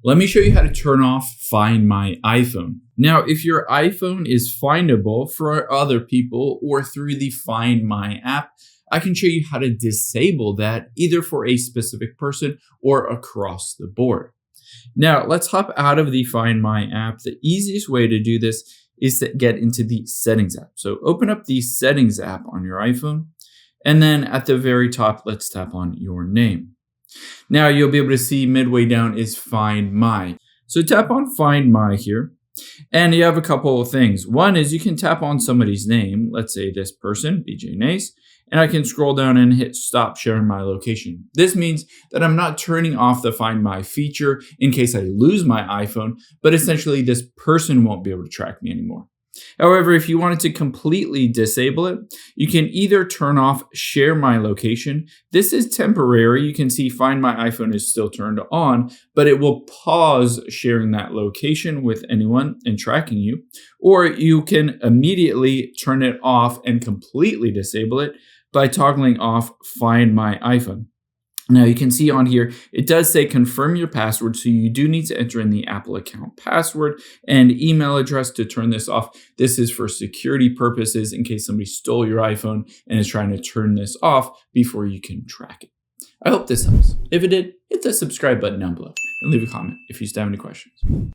Let me show you how to turn off Find My iPhone. Now, if your iPhone is findable for other people or through the Find My app, I can show you how to disable that either for a specific person or across the board. Now, let's hop out of the Find My app. The easiest way to do this is to get into the Settings app. So open up the Settings app on your iPhone, and then at the very top, let's tap on your name. Now you'll be able to see midway down is Find My. So tap on Find My here, and you have a couple of things. One is you can tap on somebody's name, let's say this person, BJ Nace, and I can scroll down and hit Stop Sharing My Location. This means that I'm not turning off the Find My feature in case I lose my iPhone, but essentially this person won't be able to track me anymore. However, if you wanted to completely disable it, you can either turn off Share My Location. This is temporary. You can see Find My iPhone is still turned on, but it will pause sharing that location with anyone and tracking you. Or you can immediately turn it off and completely disable it by toggling off Find My iPhone. Now you can see on here, it does say confirm your password. So you do need to enter in the Apple account password and email address to turn this off. This is for security purposes in case somebody stole your iPhone and is trying to turn this off before you can track it. I hope this helps. If it did, hit the subscribe button down below and leave a comment if you still have any questions.